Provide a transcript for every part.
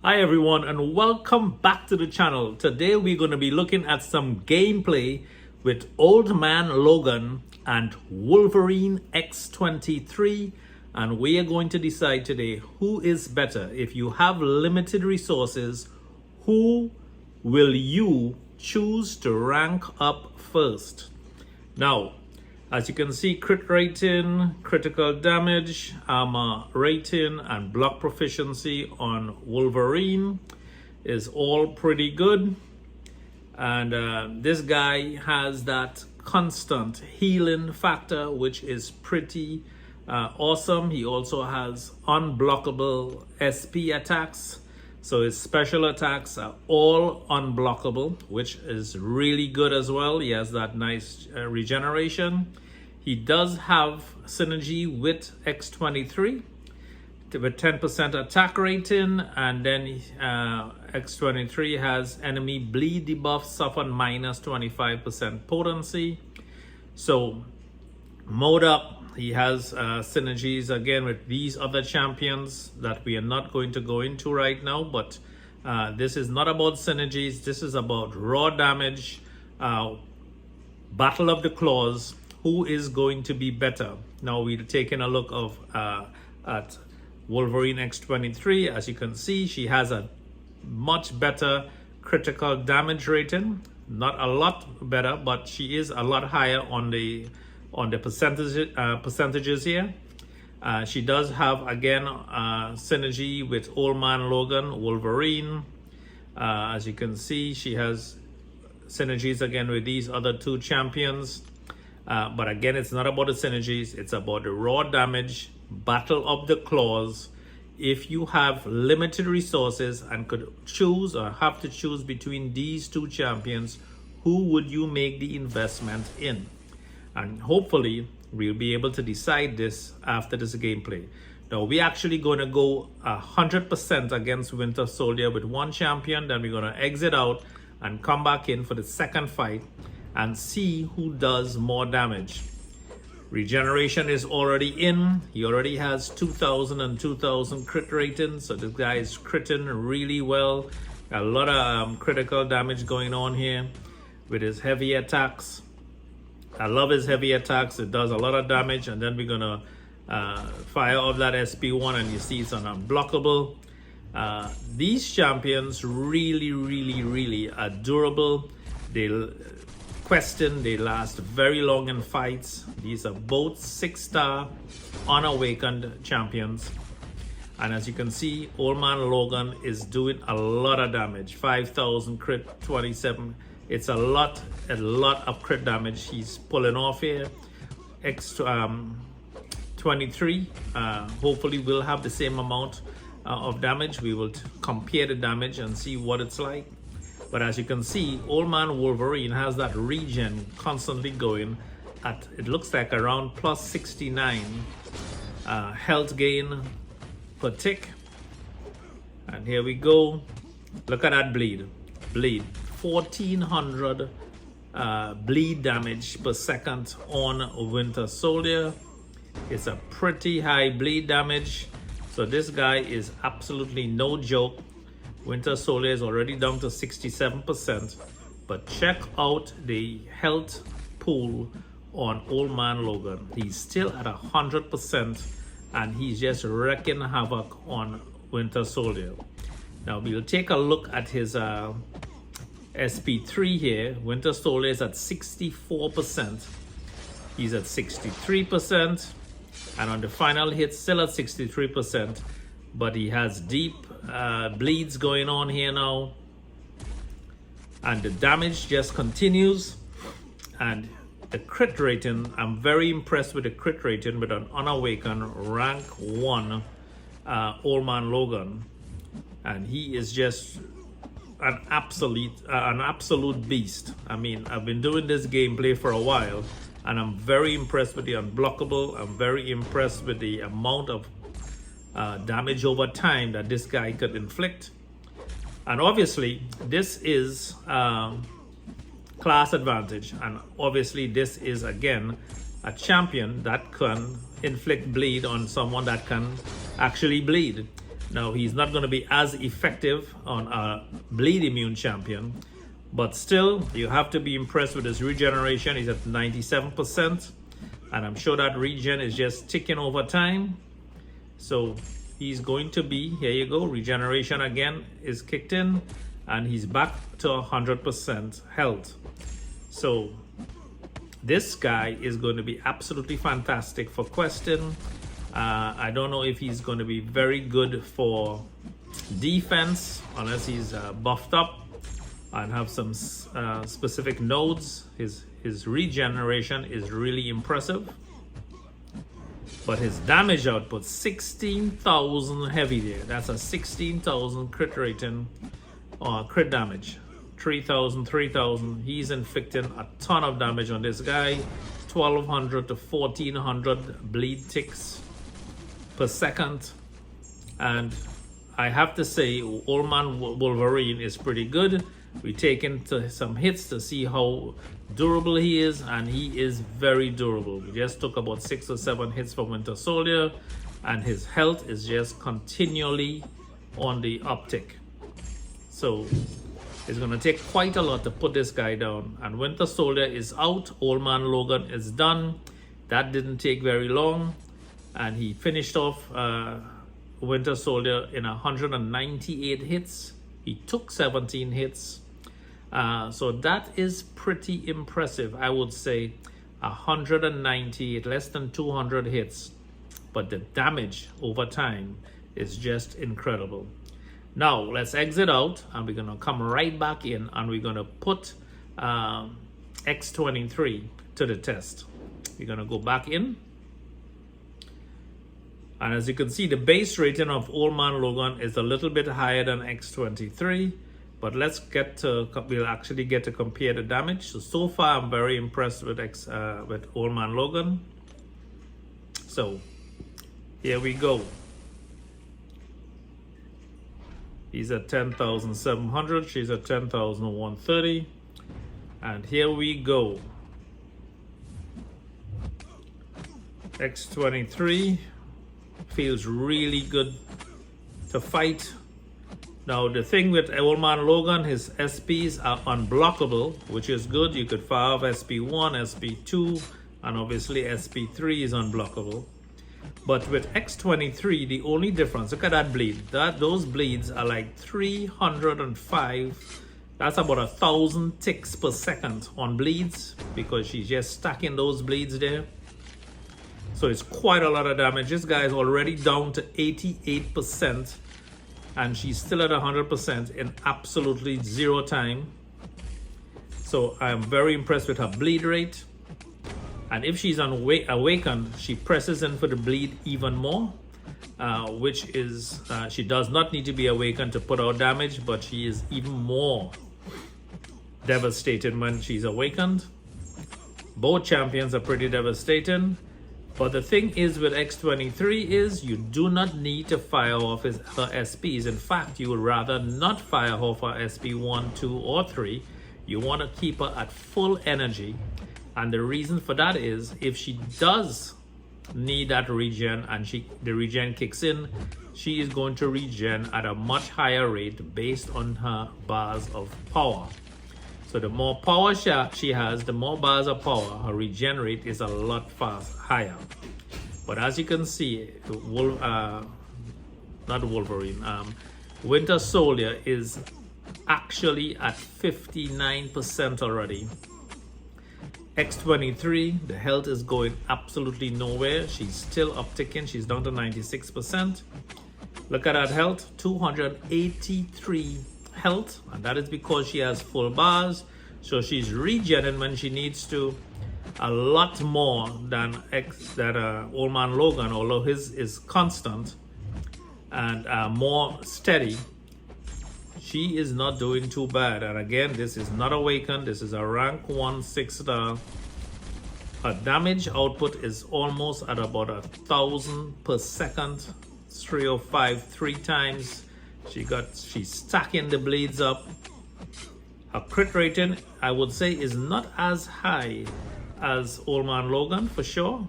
Hi everyone and welcome back to the channel. Today we're going to be looking at some gameplay with Old Man Logan and Wolverine X23, and we are going to decide today who is better. If you have limited resources, who will you choose to rank up first? Now, as you can see, crit rating, critical damage, armor rating, and block proficiency on Wolverine is all pretty good. And this guy has that constant healing factor, which is pretty awesome. He also has unblockable SP attacks. So his special attacks are all unblockable, which is really good as well. He has that nice regeneration. He does have synergy with X23 with 10% attack rating, and then X23 has enemy bleed debuff suffered minus 25% potency. So mode up, he has synergies again with these other champions that we are not going to go into right now, but this is not about synergies. This is about raw damage, battle of the claws. Who is going to be better? Now we're taking a look of at Wolverine X23. As you can see, she has a much better critical damage rating. Not a lot better, but she is a lot higher on the percentages here. She does have again synergy with Old Man Logan, Wolverine. As you can see, she has synergies again with these other two champions. But again, it's not about the synergies, it's about the raw damage, battle of the claws. If you have limited resources and could choose or have to choose between these two champions, who would you make the investment in? And hopefully we'll be able to decide this after this gameplay. Now we're actually going to go 100% against Winter Soldier with one champion, then we're going to exit out and come back in for the second fight and see who does more damage. Regeneration is already in. He already has 2,000 and 2,000 crit rating, so this guy is critting really well. A lot of critical damage going on here with his heavy attacks. I love his heavy attacks. It does a lot of damage, and then we're gonna fire off that SP1, and you see it's unblockable. These champions really are durable. They last very long in fights. These are both 6-star unawakened champions, and as you can see, Old Man Logan is doing a lot of damage. 5,000 crit, 27. It's a lot of crit damage he's pulling off here. X23 hopefully will have the same amount of damage. We will compare the damage and see what it's like. But as you can see, Old Man Wolverine has that regen constantly going at, it looks like around plus 69 health gain per tick. And here we go. Look at that bleed. 1,400 bleed damage per second on Winter Soldier. It's a pretty high bleed damage. So this guy is absolutely no joke. Winter Soldier is already down to 67%, but check out the health pool on Old Man Logan. He's still at 100%, and he's just wreaking havoc on Winter Soldier. Now we'll take a look at his SP3 here. Winter Soldier is at 64%. He's at 63%, and on the final hit, still at 63%. But he has deep bleeds going on here now, and the damage just continues. And the crit rating, I'm very impressed with the crit rating with an unawakened rank 1 Old Man Logan, and he is just an absolute beast. I mean, I've been doing this gameplay for a while, and I'm very impressed with the unblockable. I'm very impressed with the amount of damage over time that this guy could inflict. And obviously this is class advantage, and obviously this is again a champion that can inflict bleed on someone that can actually bleed. Now, he's not going to be as effective on a bleed immune champion, but still, you have to be impressed with his regeneration. He's at 97%, and I'm sure that regen is just ticking over time. So he's going to be, here you go, regeneration again is kicked in, and he's back to 100% health. So this guy is going to be absolutely fantastic for questing. I don't know if he's going to be very good for defense unless he's buffed up and have some specific nodes. His regeneration is really impressive, but his damage output, 16,000 heavy there. That's a 16,000 crit rating or crit damage. 3,000, 3,000. He's inflicting a ton of damage on this guy. 1,200 to 1,400 bleed ticks per second. And I have to say, Old Man Wolverine is pretty good. We take into some hits to see how durable he is, and he is very durable. We just took about 6 or 7 hits from Winter Soldier, and his health is just continually on the uptick. So it's going to take quite a lot to put this guy down. And Winter Soldier is out. Old Man Logan is done. That didn't take very long. And he finished off Winter Soldier in 198 hits. He took 17 hits. So that is pretty impressive. I would say 198, less than 200 hits. But the damage over time is just incredible. Now let's exit out, and we're going to come right back in, and we're going to put X23 to the test. We're going to go back in. And as you can see, the base rating of Old Man Logan is a little bit higher than X23. But let's get to, we'll actually get to compare the damage. So far, I'm very impressed with Old Man Logan. So here we go. He's at 10,700. She's at 10,130. And here we go. X23 feels really good to fight. Now the thing with Old Man Logan, his SPs are unblockable, which is good. You could fire off SP1, SP2, and obviously SP3 is unblockable. But with X23, the only difference, look at that bleed. Those bleeds are like 305. That's about 1,000 ticks per second on bleeds, because she's just stacking those bleeds there. So it's quite a lot of damage. This guy is already down to 88%, and she's still at 100% in absolutely 0 time. So I'm very impressed with her bleed rate. And if she's awakened, she presses in for the bleed even more, which is, she does not need to be awakened to put out damage, but she is even more devastated when she's awakened. Both champions are pretty devastating. But the thing is with X23 is you do not need to fire off her SPs. In fact, you would rather not fire off her SP 1, 2, or 3. You want to keep her at full energy. And the reason for that is if she does need that regen and the regen kicks in, she is going to regen at a much higher rate based on her bars of power. So the more power she has, the more bars of power, her regen rate is a lot higher. But as you can see, not Wolverine, Winter Soldier is actually at 59% already. X23, the health is going absolutely nowhere. She's still upticking. She's down to 96%. Look at that health, 283 health, and that is because she has full bars. So she's regenerating when she needs to, a lot more than Old Man Logan, although his is constant and more steady. She is not doing too bad. And again, this is not awakened. This is a rank 1 6-star. Her damage output is almost at about 1,000 per second. 305 3 times. She's stacking the bleeds up. Her crit rating, I would say, is not as high as Old Man Logan for sure.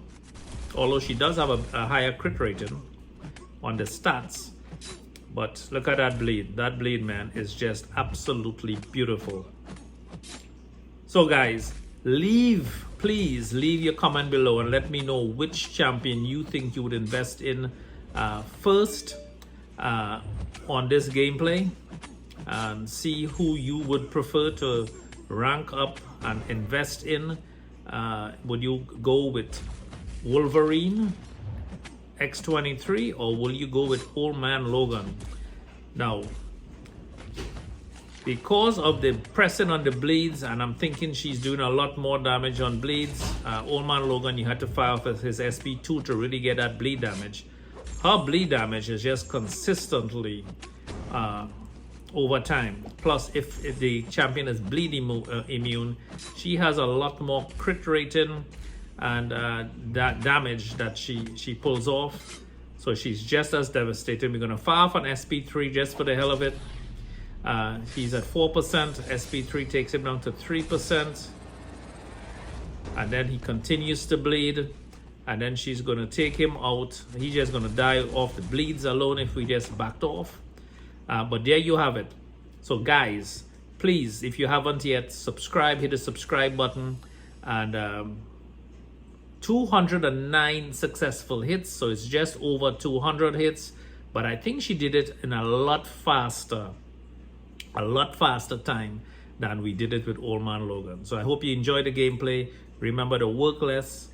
Although she does have a higher crit rating on the stats. But look at that bleed. That bleed, man, is just absolutely beautiful. So guys, please leave your comment below and let me know which champion you think you would invest in first on this gameplay, and see who you would prefer to rank up and invest in. Would you go with Wolverine X23 or will you go with Old Man Logan? Now, because of the pressing on the bleeds, and I'm thinking she's doing a lot more damage on bleeds, Old Man Logan, you had to fire for his SP2 to really get that bleed damage. Her bleed damage is just consistently over time. Plus, if the champion is bleed immune, she has a lot more crit rating and that damage that she pulls off. So she's just as devastating. We're gonna fire off an SP3 just for the hell of it. He's at 4%, SP3 takes him down to 3%. And then he continues to bleed. And then she's gonna take him out. He's just gonna die off the bleeds alone if we just backed off. But there you have it. So guys, please, if you haven't yet, subscribe, hit the subscribe button. And 209 successful hits, so it's just over 200 hits. But I think she did it in a lot faster time than we did it with Old Man Logan. So I hope you enjoyed the gameplay. Remember to work less,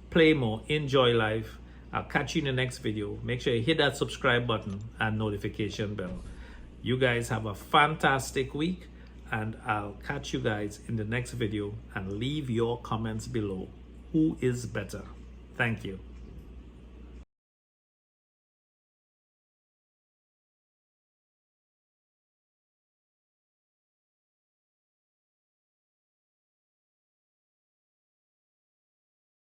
play more, enjoy life. I'll catch you in the next video. Make sure you hit that subscribe button and notification bell. You guys have a fantastic week, and I'll catch you guys in the next video, and leave your comments below. Who is better? Thank you.